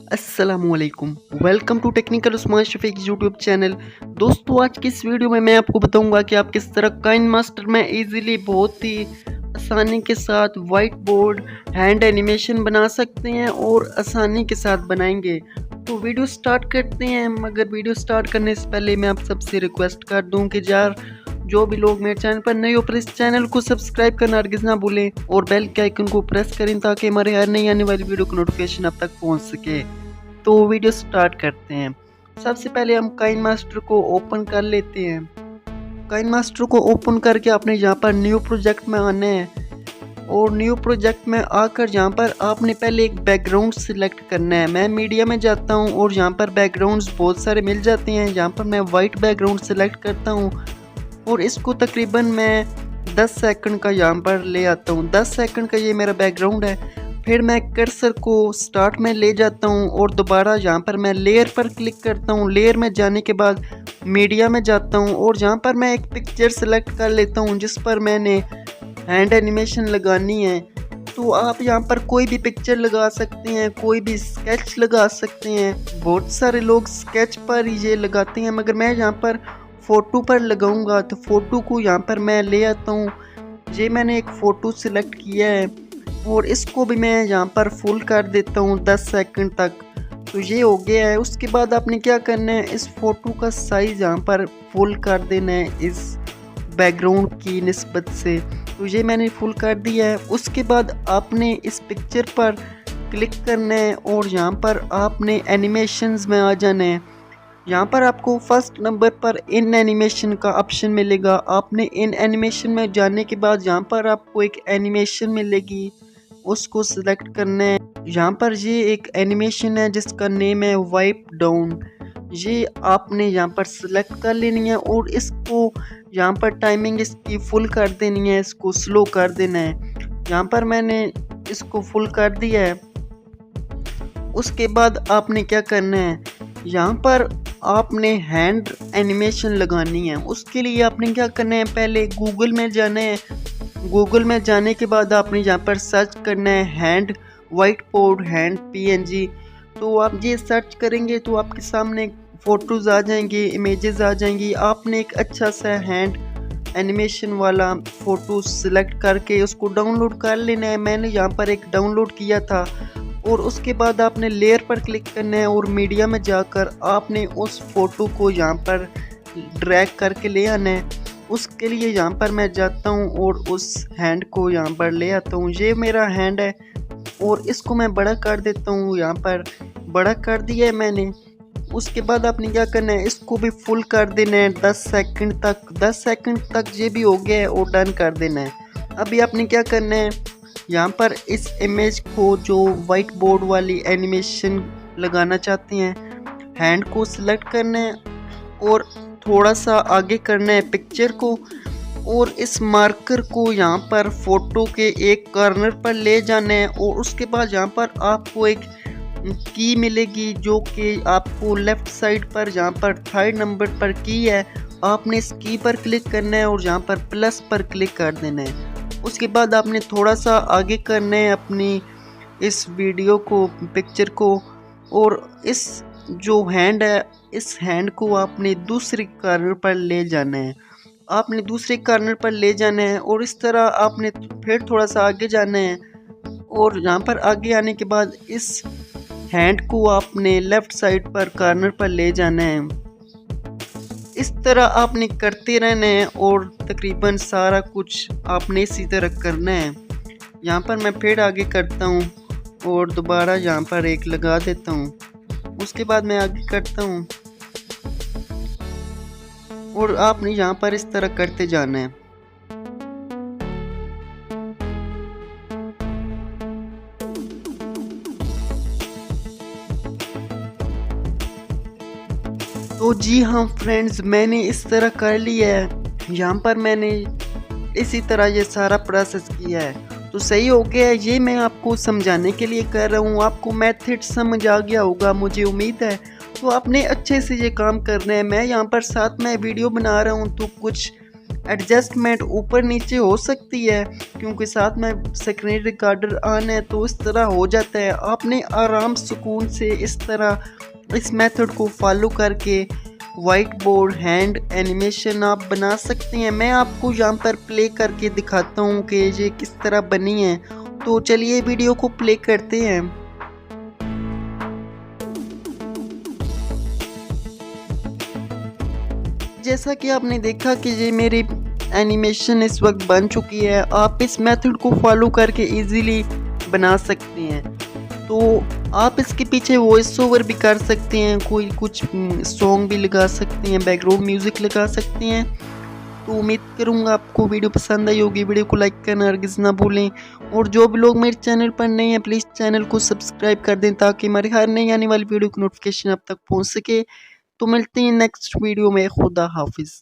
अस्सलामुअलैकुम, welcome to technical Usman Shafiq YouTube channel. दोस्तों, आज की इस वीडियो में मैं आपको बताऊंगा कि आप किस तरह काइन मास्टर में इजीली बहुत ही आसानी के साथ वाइट बोर्ड हैंड एनिमेशन बना सकते हैं और आसानी के साथ बनाएंगे। तो वीडियो स्टार्ट करते हैं, मगर वीडियो स्टार्ट करने से पहले मैं आप सबसे रिक्वेस्ट कर दूं कि यार जो भी लोग मेरे चैनल पर नए हो प्लीज़ चैनल को सब्सक्राइब करना हरगिज़ ना भूलें और बेल के आइकन को प्रेस करें ताकि हमारे हर नई आने वाली वीडियो की नोटिफिकेशन आप तक पहुंच सके। तो वीडियो स्टार्ट करते हैं। सबसे पहले हम काइन मास्टर को ओपन कर लेते हैं। काइन मास्टर को ओपन करके आपने यहाँ पर न्यू प्रोजेक्ट में आना है और न्यू प्रोजेक्ट में आकर यहाँ पर आपने पहले एक बैकग्राउंड सिलेक्ट करना है। मैं मीडिया में जाता हूँ और यहाँ पर बैकग्राउंड्स बहुत सारे मिल जाते हैं। यहाँ पर मैं वाइट बैकग्राउंड सिलेक्ट करता हूँ और इसको तकरीबन मैं 10 सेकंड का यहाँ पर ले आता हूँ। 10 सेकंड का ये मेरा बैकग्राउंड है। फिर मैं कर्सर को स्टार्ट में ले जाता हूँ और दोबारा यहाँ पर मैं लेयर पर क्लिक करता हूँ। लेयर में जाने के बाद मीडिया में जाता हूँ और यहाँ पर मैं एक पिक्चर सेलेक्ट कर लेता हूँ जिस पर मैंने हैंड एनिमेशन लगानी है। तो आप यहाँ पर कोई भी पिक्चर लगा सकते हैं, कोई भी स्केच लगा सकते हैं। बहुत सारे लोग स्केच पर ये लगाते हैं, मगर मैं यहाँ पर फ़ोटो पर लगाऊंगा। तो फ़ोटो को यहाँ पर मैं ले आता हूँ। ये मैंने एक फ़ोटो सिलेक्ट किया है और इसको भी मैं यहाँ पर फुल कर देता हूँ 10 सेकंड तक। तो ये हो गया है। उसके बाद आपने क्या करना है, इस फ़ोटो का साइज़ यहाँ पर फुल कर देना है इस बैकग्राउंड की निस्बत से। तो ये मैंने फुल कर दिया है। उसके बाद आपने इस पिक्चर पर क्लिक करना है और यहाँ पर आपने एनिमेशंस में आ जाना है। यहाँ पर आपको फर्स्ट नंबर पर इन एनिमेशन का ऑप्शन मिलेगा। आपने इन एनिमेशन में जाने के बाद यहाँ पर आपको एक एनिमेशन मिलेगी, उसको सिलेक्ट करना है। यहाँ पर ये एक एनिमेशन है जिसका नेम है वाइप डाउन। ये आपने यहाँ पर सिलेक्ट कर लेनी है और इसको यहाँ पर टाइमिंग इसकी फुल कर देनी है, इसको स्लो कर देना है। यहाँ पर मैंने इसको फुल कर दिया है। उसके बाद आपने क्या करना है, यहाँ पर आपने हैंड एनिमेशन लगानी है। उसके लिए आपने क्या करना है, पहले गूगल में जाना है। गूगल में जाने के बाद आपने यहाँ पर सर्च करना है hand white board hand PNG। तो आप ये सर्च करेंगे तो आपके सामने फ़ोटोज़ आ जाएंगी, इमेजेस आ जाएंगी। आपने एक अच्छा सा हैंड एनिमेशन वाला फ़ोटो सिलेक्ट करके उसको डाउनलोड कर लेना है। मैंने यहाँ पर एक डाउनलोड किया था। और उसके बाद आपने लेयर पर क्लिक करना है और मीडिया में जाकर आपने उस फ़ोटो को यहाँ पर ड्रैग करके ले आना है। उसके लिए यहाँ पर मैं जाता हूँ और उस हैंड को यहाँ पर ले आता हूँ। ये मेरा हैंड है और इसको मैं बड़ा कर देता हूँ। यहाँ पर बड़ा कर दिया है मैंने। उसके बाद आपने क्या करना है, इसको भी फुल कर देना है 10 सेकंड तक। 10 सेकंड तक ये भी हो गया है और डन कर देना है। अभी आपने क्या करना है, यहाँ पर इस इमेज को जो वाइट बोर्ड वाली एनिमेशन लगाना चाहते हैं, हैंड को सिलेक्ट करना है और थोड़ा सा आगे करना है पिक्चर को और इस मार्कर को यहाँ पर फ़ोटो के एक कॉर्नर पर ले जाना है। और उसके बाद यहाँ पर आपको एक की मिलेगी जो कि आपको लेफ़्ट साइड पर यहाँ पर 3rd नंबर पर की है। आपने इस की पर क्लिक करना है और यहाँ पर प्लस पर क्लिक कर देना है। उसके बाद आपने थोड़ा सा आगे करना है अपनी इस वीडियो को, पिक्चर को, और इस जो हैंड है इस हैंड को आपने दूसरे कॉर्नर पर ले जाना है। आपने दूसरे कॉर्नर पर ले जाना है और इस तरह आपने फिर थोड़ा सा आगे जाना है और यहाँ पर आगे आने के बाद इस हैंड को आपने लेफ़्ट साइड पर कॉर्नर पर ले जाना है। इस तरह आपने करते रहना है और तकरीबन सारा कुछ आपने इसी तरह करना है। यहाँ पर मैं फिर आगे करता हूँ और दोबारा यहाँ पर एक लगा देता हूँ। उसके बाद मैं आगे करता हूँ और आपने यहाँ पर इस तरह करते जाना है। तो जी हाँ फ्रेंड्स, मैंने इस तरह कर लिया है। यहाँ पर मैंने इसी तरह ये सारा प्रोसेस किया है। तो सही हो गया है। ये मैं आपको समझाने के लिए कर रहा हूँ। आपको मेथड समझ आ गया होगा, मुझे उम्मीद है। तो आपने अच्छे से ये काम करना है। मैं यहाँ पर साथ में वीडियो बना रहा हूँ तो कुछ एडजस्टमेंट ऊपर नीचे हो सकती है, क्योंकि साथ में स्क्रीन रिकॉर्डर ऑन है तो इस तरह हो जाता है। आपने आराम सुकून से इस तरह इस मेथड को फॉलो करके वाइट बोर्ड हैंड एनिमेशन आप बना सकते हैं। मैं आपको यहाँ पर प्ले करके दिखाता हूँ कि ये किस तरह बनी है। तो चलिए वीडियो को प्ले करते हैं। जैसा कि आपने देखा कि ये मेरी एनिमेशन इस वक्त बन चुकी है। आप इस मेथड को फॉलो करके इजीली बना सकते हैं। तो आप इसके पीछे वॉइस ओवर भी कर सकते हैं, कोई कुछ सॉन्ग भी लगा सकते हैं, बैकग्राउंड म्यूज़िक लगा सकते हैं। तो उम्मीद करूँगा आपको वीडियो पसंद आई होगी। वीडियो को लाइक करना हरगिज़ ना भूलें, और जो भी लोग मेरे चैनल पर नए हैं प्लीज़ चैनल को सब्सक्राइब कर दें ताकि हमारी हर नई आने वाली वीडियो की नोटिफिकेशन आप तक पहुँच सके। तो मिलते हैं नेक्स्ट वीडियो में। खुदा हाफिज़।